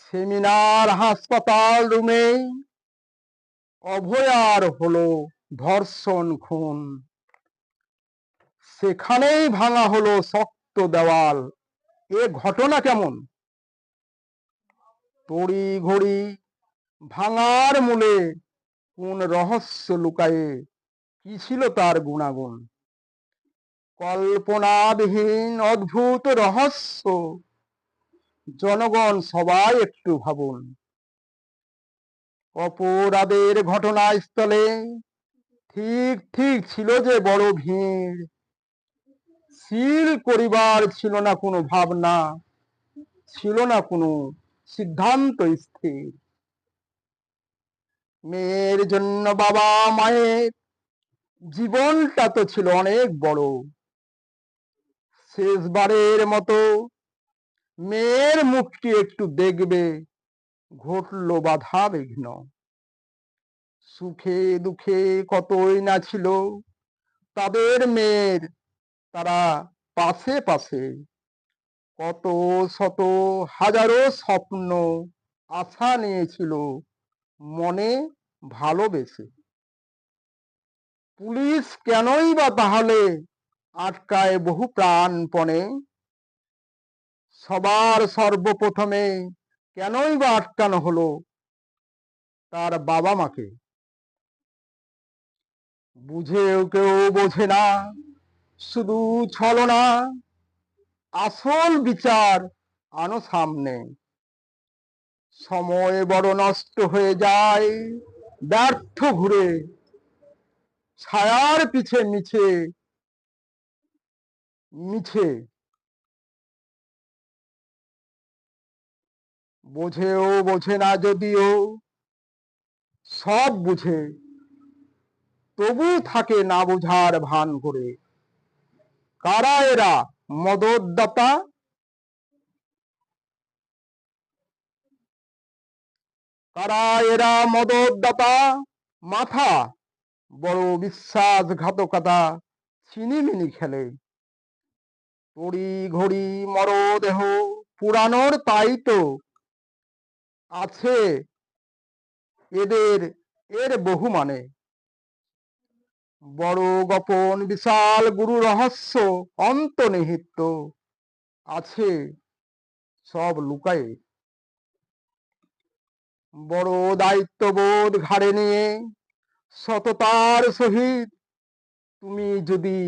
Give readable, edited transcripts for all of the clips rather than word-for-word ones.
Seminar হাসপাতাল রুমে অভয়ার হলো ধর্ষণ খুন। সেখানেই ভাঙা হলো শক্ত দেওয়াল। এ ঘটনা কেমন? তড়ি ঘড়ি ভাঙার মূলে কোন রহস্য লুকায়ে? কি ছিল তার গুণাগুণ? কল্পনাবিহীন অদ্ভুত রহস্য। জনগণ সবাই একটু ভাবুন। অপরাধের ঘটনাস্থলে ঠিক ঠিক ছিল যে বড় ভিড়। সিল করিবার ছিল না কোনো ভাবনা, ছিল না কোনো সিদ্ধান্ত স্থির। মেয়ের জন্য বাবা মায়ের জীবনটা তো ছিল অনেক বড়। শেষবারের মতো মেয়ের মুখটি একটু দেখবে, ঘটল বাধা বিঘ্ন। সুখে দুঃখে কতই না ছিল তাদের মেয়ের, তারা পাশে পাশে। কত শত হাজারো স্বপ্ন আশা নিয়েছিল মনে ভালোবেসে। পুলিশ কেনই বা তাহলে আটকায় বহু প্রাণপণে? সবার সর্বপ্রথমে কেনই বা আটকানো হলো তার বাবা মাকে? বুঝেও কেউ বোঝে না, শুধু ছলনা। আসল বিচার আনো সামনে। সময় বড় নষ্ট হয়ে যায় ব্যর্থ ঘুরে, ছায়ার পিছে মিছে মিছে। বোঝেও বোঝে না যদিও সব বুঝে, তবু থাকে না বুঝার ভান করে। কারা এরা মদতদাতা? কারা এরা মদতদাতা? মাথা বড় বিশ্বাসঘাতকতা ছিনিমিনি খেলে। তড়ি ঘড়ি মরদেহ পুরানোর তাই তো আছে এদের, এর বহু মানে। বড় গোপন বিশাল গুরু রহস্য অন্তর্নিহিত আছে সব লুকায়ে। বড় দায়িত্ববোধ ঘাড়ে নিয়ে সততার সহিত তুমি যদি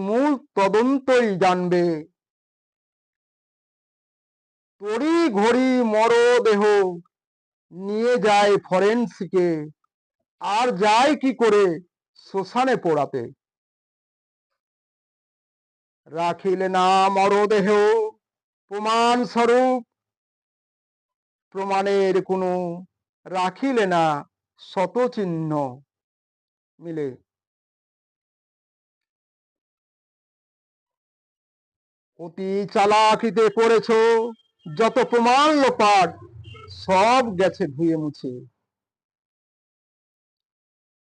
মূল তদন্তই জানবে। তড়ি ঘড়ি মরদেহ নিয়ে যায় ফরেন্সিকে, আর যায় কি করে শ্মশানে পোড়াতে। রাখিলে না মরদেহ প্রমাণ স্বরূপ, প্রমাণের কোনো রাখিলে না শত চিহ্ন মিলে। অতি চালাকিতে পড়েছ যত প্রমাণ লোপাট, সব গেছে ধুয়ে মুছে।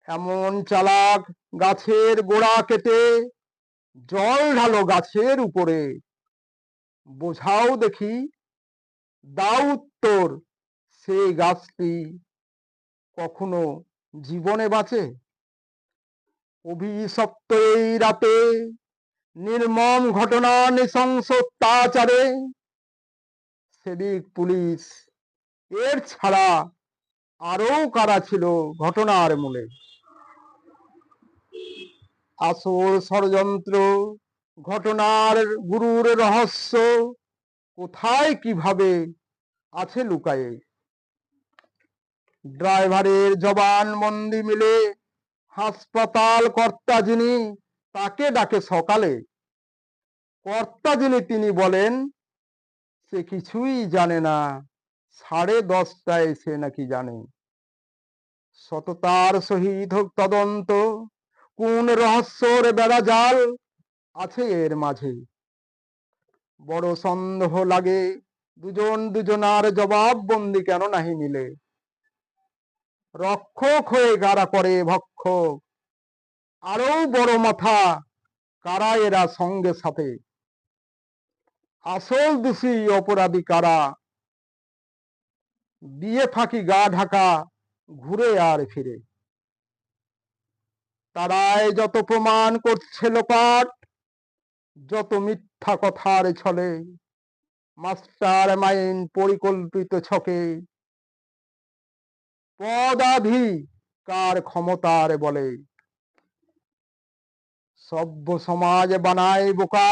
এমন চালাক গাছের গোড়া কেটে জল ঢালো গাছের উপরে। বোঝাও দেখি, দাও উত্তর, সেই গাছটি কখনো জীবনে বাঁচে? অভিশপ্ত এই রাতে নির্মম ঘটনা নৃশংস অত্যাচারে সিভিক পুলিশ এর ছাড়া আরো কারা ছিল ঘটনার মূলে? আসল ষড়যন্ত্র, ঘটনার গুরুর রহস্য কোথায় কিভাবে আছে লুকায়ে। ড্রাইভারের জবানবন্দি মিলে হাসপাতাল কর্তা যিনি, তাকে ডাকে সকালে। কর্তা যিনি তিনি বলেন সে কিছুই জানে না, 10:30টায় সে নাকি জানে। সততার সহিত হোক তদন্ত, কোন রহস্যর বেড়া জাল আছে এর মাঝে। বড় সন্দেহ লাগে দুজন দুজনার জবাববন্দি কেন নাহি মিলে। রক্ষক হয়ে কারা করে ভক্ষক, আরো বড় মাথা কারা এরা সঙ্গে সাথে। আসল দোষী অপরাধী কারা, দিয়ে ফাঁকি গা ঢাকা ঘুরে আর ফিরে। তারাই যত প্রমাণ করছে লোপাট, যত মিথ্যা কথার ছলে, মাস্টার মাইন্ড পরিকল্পিত ছকে, পদাধিকার ক্ষমতার বলে। সভ্য সমাজ বানায় বোকা,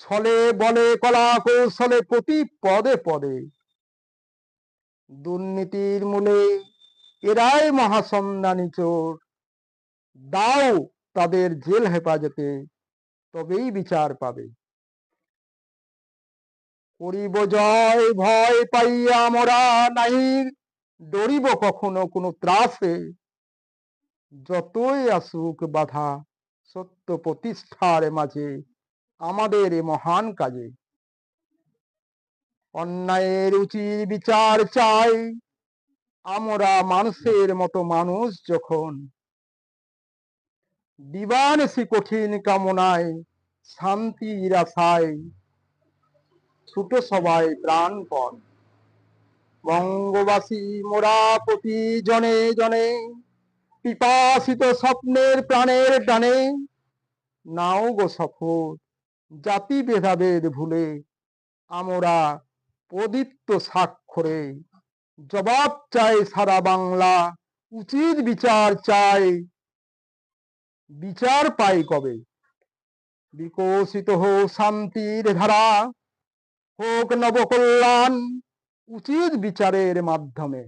ছলে বলে কলা কৌশলে প্রতি পদে পদে। দুর্নীতির মূলে এরাই মহাসন্ধানী চোর, দাও তাদের জেল হেফাজতে, তবেই বিচার পাবে। করিব জয় ভয় পাইয়া মোরা নাই, ডরিব কখনো কোনো ত্রাসে। যতই আসুক বাধা সত্য প্রতিষ্ঠার মাঝে, আমাদের এ মহান কাজে। অন্যায়ের উচিত বিচার চাই, আমরা মানুষের মতো মানুষ যখন। দিবানিশি কঠিন কামনায় শান্তির আশায়, ছুটো সবাই প্রাণপণ। বঙ্গবাসী মোরা প্রতি জনে জনে, পিপাসিত স্বপ্নের প্রাণের টানে। নাও গো সফর জাতি ভেদাভেদ ভুলে, আমরা প্রদীপ্ত স্বাক্ষরে। জবাব চাই সারা বাংলা, উচিত বিচার চাই, বিচার পাই কবে। বিকশিত হোক শান্তির ধারা, হোক নবকল্যাণ উচিত বিচারের মাধ্যমে।